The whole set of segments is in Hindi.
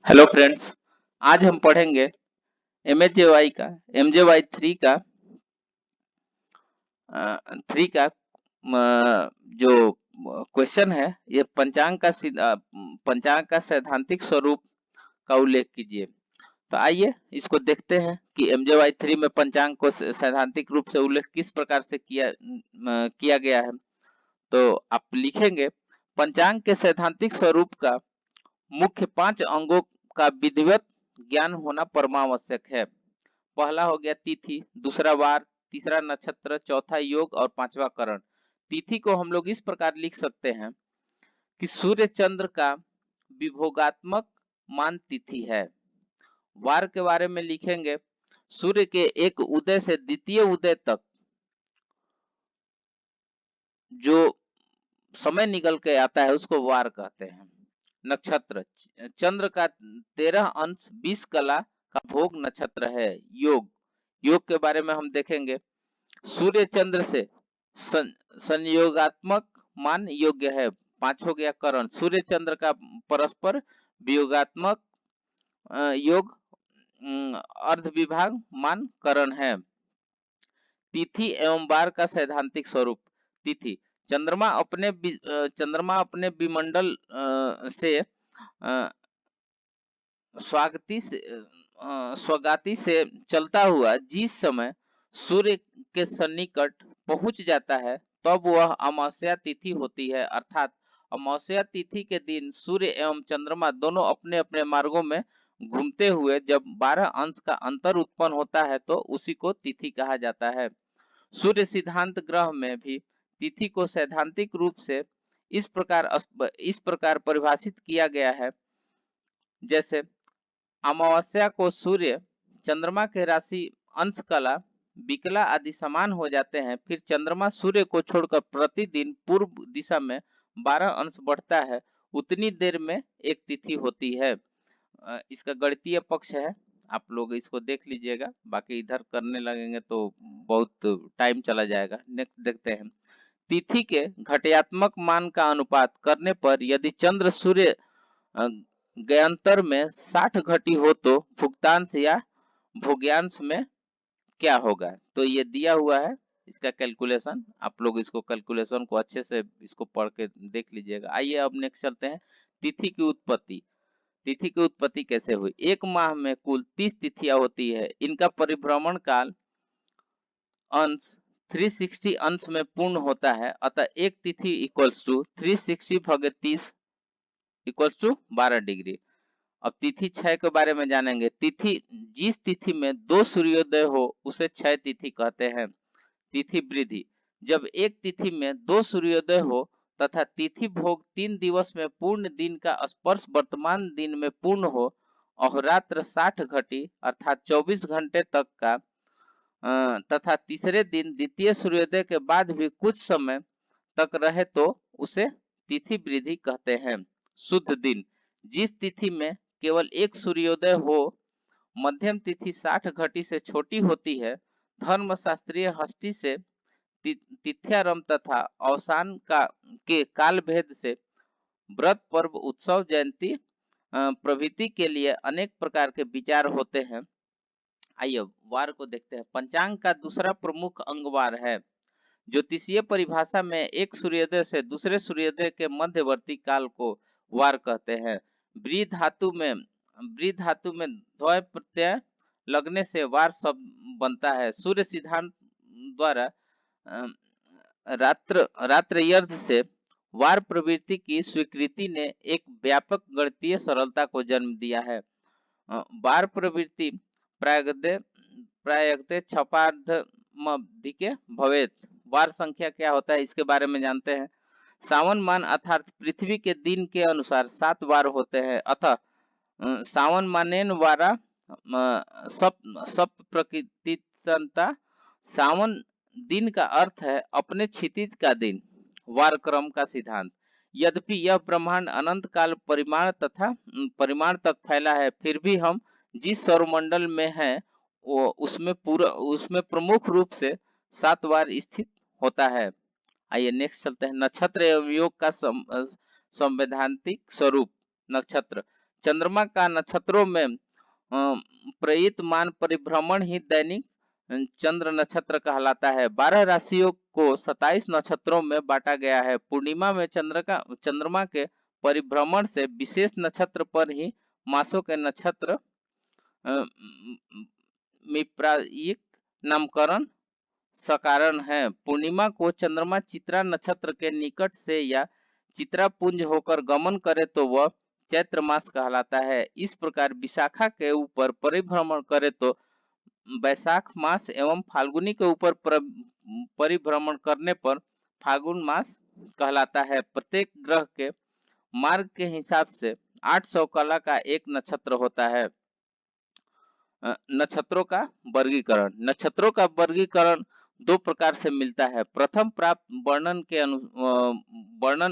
Hello friends. आज हम पढ़ेंगे एमजेवाई का एमजेवाई थ्री का जो क्वेश्चन है। ये पंचांग का सैद्धांतिक स्वरूप का उल्लेख कीजिए। तो आइए इसको देखते हैं कि एमजेवाई थ्री में पंचांग को सैद्धांतिक रूप से उल्लेख किस प्रकार से किया गया है। तो आप लिखेंगे, पंचांग के सैद्धांतिक स्वरूप का मुख्य 5 अंगों का विधिवत ज्ञान होना परमावश्यक है। पहला हो गया तिथि, दूसरा वार, तीसरा नक्षत्र, चौथा योग और पांचवा करण। तिथि को हम लोग इस प्रकार लिख सकते हैं कि सूर्य चंद्र का विभोगात्मक मान तिथि है। वार के बारे में लिखेंगे, सूर्य के एक उदय से द्वितीय उदय तक जो समय निकल के आता है उसको वार कहते हैं। नक्षत्र, चंद्र का 13 अंश 20 कला का भोग नक्षत्र है। योग के बारे में हम देखेंगे, सूर्य चंद्र से संयोगात्मक मान योग्य है। 5 हो गया करण, सूर्य चंद्र का परस्पर वियोगात्मक योग अर्ध विभाग मान करण है। तिथि एवं वार का सैद्धांतिक स्वरूप। तिथि, चंद्रमा अपने विमंडल से स्वगाती से चलता हुआ जिस समय सूर्य के सन्निकट पहुंच जाता है तब वह अमावस्या तिथि होती है। अर्थात अमावस्या तिथि के दिन सूर्य एवं चंद्रमा दोनों अपने अपने मार्गों में घूमते हुए जब 12 अंश का अंतर उत्पन्न होता है तो उसी को तिथि कहा जाता है। सूर्य सिद्धांत ग्रह में भी तिथि को सैद्धांतिक रूप से इस प्रकार परिभाषित किया गया है, जैसे अमावस्या को सूर्य चंद्रमा के राशि अंश कला विकला आदि समान हो जाते हैं। फिर चंद्रमा सूर्य को छोड़कर प्रतिदिन पूर्व दिशा में 12 अंश बढ़ता है, उतनी देर में एक तिथि होती है। इसका गणितीय पक्ष है, आप लोग इसको देख लीजिएगा, बाकी इधर करने लगेंगे तो बहुत टाइम चला जाएगा। नेक्स्ट देखते हैं, तिथि के घटयात्मक मान का अनुपात करने पर यदि चंद्र सूर्य गयांतर में 60 घटी हो तो भुगतांश या भोग्यांश में क्या होगा। तो ये दिया हुआ है, इसका कैलकुलेशन आप लोग इसको कैलकुलेशन को अच्छे से इसको पढ़ के देख लीजिएगा। आइए अब नेक्स्ट चलते हैं, तिथि की उत्पत्ति। तिथि की उत्पत्ति कैसे हुई। एक माह में कुल 30 तिथियां होती है। इनका परिभ्रमण काल अंश 360 अंश में पूर्ण होता है। अतः एक तिथि इक्वल्स टू 360 भागे 30 इक्वल्स टू 12 डिग्री। अब तिथि क्षय के बारे में जानेंगे। जिस तिथि में 2 सूर्योदय हो उसे क्षय तिथि कहते हैं। तिथि वृद्धि, जब एक तिथि में 2 सूर्योदय हो तथा तिथि भोग 3 दिवस में पूर्ण दिन का स्पर्श वर्तमान दिन में पूर्ण हो, अहोरात्र 60 घटी अर्थात 24 घंटे तक का तथा तीसरे दिन द्वितीय सूर्योदय के बाद भी कुछ समय तक रहे तो उसे तिथि वृद्धि कहते हैं। शुद्ध दिन, जिस तिथि में केवल एक सूर्योदय हो, मध्यम तिथि 60 घटी से छोटी होती है, धर्मशास्त्रीय हस्ती से तिथ्यारंभ तथा अवसान के काल भेद से व्रत पर्व उत्सव जयंती प्रभृति के लिए अनेक प्रकार के विचार होते हैं। आइए वार को देखते हैं। पंचांग का दूसरा प्रमुख अंग वार है। ज्योतिषीय परिभाषा में एक सूर्योदय से दूसरे सूर्योदय के मध्यवर्ती काल को वार कहते हैं। व्री धातु में द्वय प्रत्यय लगने से वार शब्द बनता है। सूर्य सिद्धांत द्वारा रात्रयर्ध से वार प्रवृत्ति की स्वीकृति ने एक व्यापक गणितीय सरलता को जन्म दिया है। वार प्रवृत्ति प्रायगते छपार्धमधिके भवेत। वार संख्या क्या होता है इसके बारे में जानते हैं। सावन मान अर्थात पृथ्वी के दिन के अनुसार 7 वार होते हैं। अतः सावन मानेन वारा सप्त प्रकृतिता। सावन दिन का अर्थ है अपने क्षितिज का दिन। वार क्रम का सिद्धांत, यद्यपि यह ब्रह्मांड अनंत काल परिमाण तक फैला है, फिर भी हम जिस सौरमंडल में हैं उसमें प्रमुख रूप से 7 वार स्थित होता है। आइए नेक्स्ट चलते हैं, नक्षत्र एवं योग का संवैधानिक स्वरूप। नक्षत्र, चंद्रमा का नक्षत्रों में प्रयुक्त मान परिभ्रमण ही दैनिक चंद्र नक्षत्र कहलाता है। 12 राशियों को 27 नक्षत्रों में बांटा गया है। पूर्णिमा में चंद्रमा के परिभ्रमण से विशेष नक्षत्र पर ही मासों के नक्षत्र मिप्रायिक नामकरण सकारण है। पूर्णिमा को चंद्रमा चित्रा नक्षत्र के निकट से या चित्रा पुंज होकर गमन करे तो वह चैत्र मास कहलाता है। इस प्रकार विशाखा के ऊपर परिभ्रमण करे तो वैशाख मास एवं फाल्गुनी के ऊपर परिभ्रमण करने पर फाल्गुन मास कहलाता है। प्रत्येक ग्रह के मार्ग के हिसाब से 800 कला का एक नक्षत्र होता है। नक्षत्रों का वर्गीकरण। नक्षत्रों का वर्गीकरण दो प्रकार से मिलता है। प्रथम प्राप्त वर्णन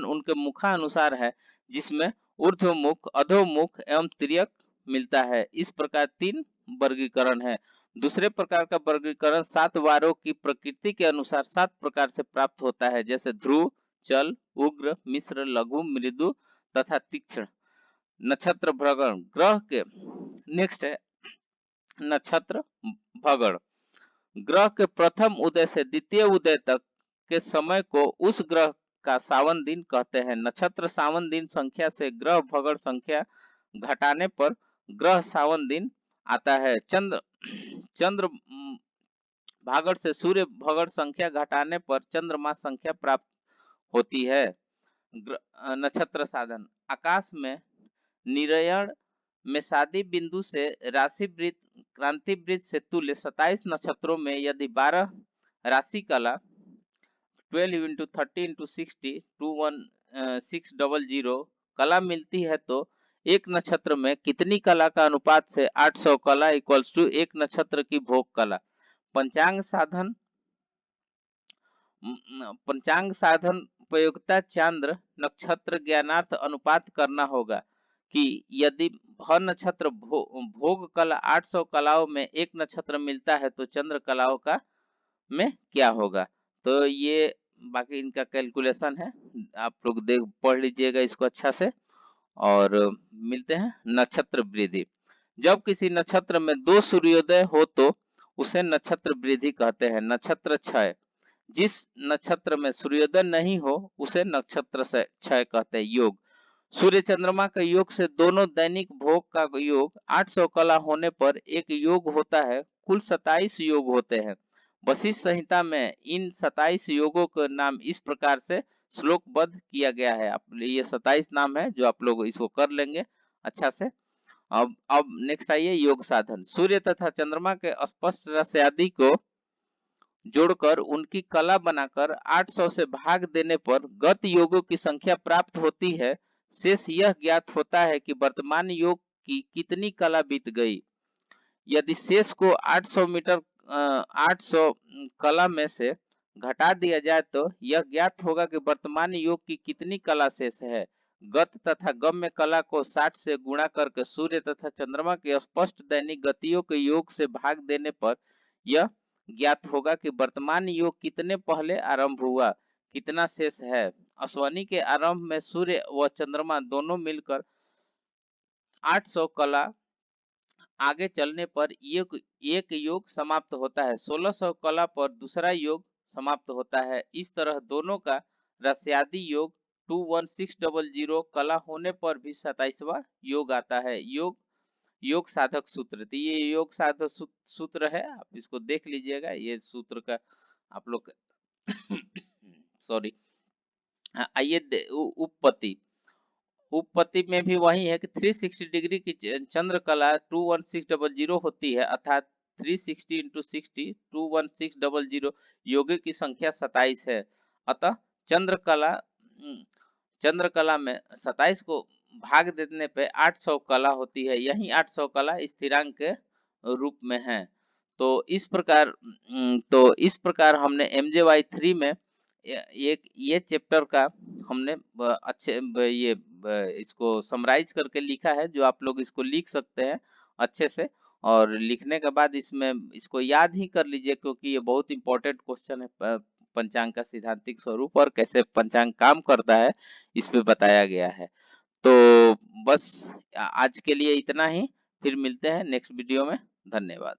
उनके मुखानुसार है, जिसमें ऊर्ध्वमुख, अधोमुख एवं तिर्यक मिलता है। इस प्रकार 3 वर्गीकरण है। दूसरे प्रकार का वर्गीकरण 7 वारों की प्रकृति के अनुसार 7 प्रकार से प्राप्त होता है, जैसे ध्रुव, चल, उग्र, मिश्र, लघु, मृदु तथा तीक्ष्ण। नक्षत्र भ्रगण। ग्रह के नेक्स्ट है नक्षत्र भगण। ग्रह के प्रथम उदय से द्वितीय उदय तक के समय को उस ग्रह का सावन दिन कहते हैं। नक्षत्र सावन दिन संख्या से ग्रह भगण संख्या घटाने पर ग्रह सावन दिन आता है। चंद्र भागण से सूर्य भगण संख्या घटाने पर चंद्रमा संख्या प्राप्त होती है। नक्षत्र साधन। आकाश में निरयण में शादी बिंदु से राशि वृत्त, क्रांति वृत्त से तुल्य 27 नक्षत्रों में यदि 12 राशि कला 12 इंटू 30 इंटू 60 21600 कला मिलती है तो एक नक्षत्र में कितनी कला का अनुपात से 800 कला इक्वल्स टू एक नक्षत्र की भोग कला। पंचांग साधन प्रयोक्ता चांद्र नक्षत्र ज्ञानार्थ अनुपात करना होगा कि यदि हर नक्षत्र भोग कला 800 कलाओं में एक नक्षत्र मिलता है तो चंद्र कलाओं का में क्या होगा। तो ये बाकी इनका कैलकुलेशन है, आप लोग पढ़ लीजिएगा इसको अच्छा से। और मिलते हैं नक्षत्र वृद्धि। जब किसी नक्षत्र में 2 सूर्योदय हो तो उसे नक्षत्र वृद्धि कहते हैं। नक्षत्र क्षय। जिस नक्षत्र में सूर्योदय नहीं हो उसे नक्षत्र क्षय कहते हैं। योग। सूर्य चंद्रमा के योग से दोनों दैनिक भोग का योग 800 कला होने पर एक योग होता है। कुल 27 योग होते हैं। वशिष्ठ संहिता में इन 27 योगों का नाम इस प्रकार से श्लोकबद्ध किया गया है। ये 27 नाम है जो आप लोग इसको कर लेंगे अच्छा से। अब नेक्स्ट आइए योग साधन। सूर्य तथा चंद्रमा के स्पष्ट रस्यादि को जोड़कर उनकी कला बनाकर 800 से भाग देने पर गत योगों की संख्या प्राप्त होती है। शेष यह ज्ञात होता है कि वर्तमान योग की कितनी कला बीत गई। यदि शेष को 800 कला में से घटा दिया जाए तो यह ज्ञात होगा कि वर्तमान योग की कितनी कला शेष है। गत तथा गम्य कला को 60 से गुणा करके सूर्य तथा चंद्रमा के स्पष्ट दैनिक गतियों के योग से भाग देने पर यह ज्ञात होगा कि वर्तमान योग कितने पहले आरंभ हुआ, कितना शेष है। अश्वनी के आरंभ में सूर्य व चंद्रमा दोनों मिलकर 800 कला आगे चलने पर एक योग समाप्त होता है। 1600 कला पर दूसरा योग समाप्त होता है। इस तरह दोनों का रस्यादि योग 21600 कला होने पर भी 27वां योग आता है। योग साधक सूत्र। तो ये योग साधक सूत्र है, आप इसको देख लीजिएगा। ये सूत्र का आप लोग सॉरी। आइए उपपत्ति में भी वही है कि 360 डिग्री की चंद्र कला 21600 होती है, अर्थात 360 इंटू 60 21600 योगी की संख्या 27 है। अतः चंद्र कला में 27 को भाग देने पे 800 कला होती है। यही 800 कला स्थिरांक के रूप में है। तो इस प्रकार हमने MJY 3 में ये चैप्टर का हमने अच्छे ये इसको समराइज करके लिखा है, जो आप लोग इसको लिख सकते हैं अच्छे से। और लिखने के बाद इसमें इसको याद ही कर लीजिए, क्योंकि ये बहुत इंपॉर्टेंट क्वेश्चन है। पंचांग का सिद्धांतिक स्वरूप और कैसे पंचांग काम करता है इस पे बताया गया है। तो बस आज के लिए इतना ही, फिर मिलते हैं नेक्स्ट वीडियो में। धन्यवाद।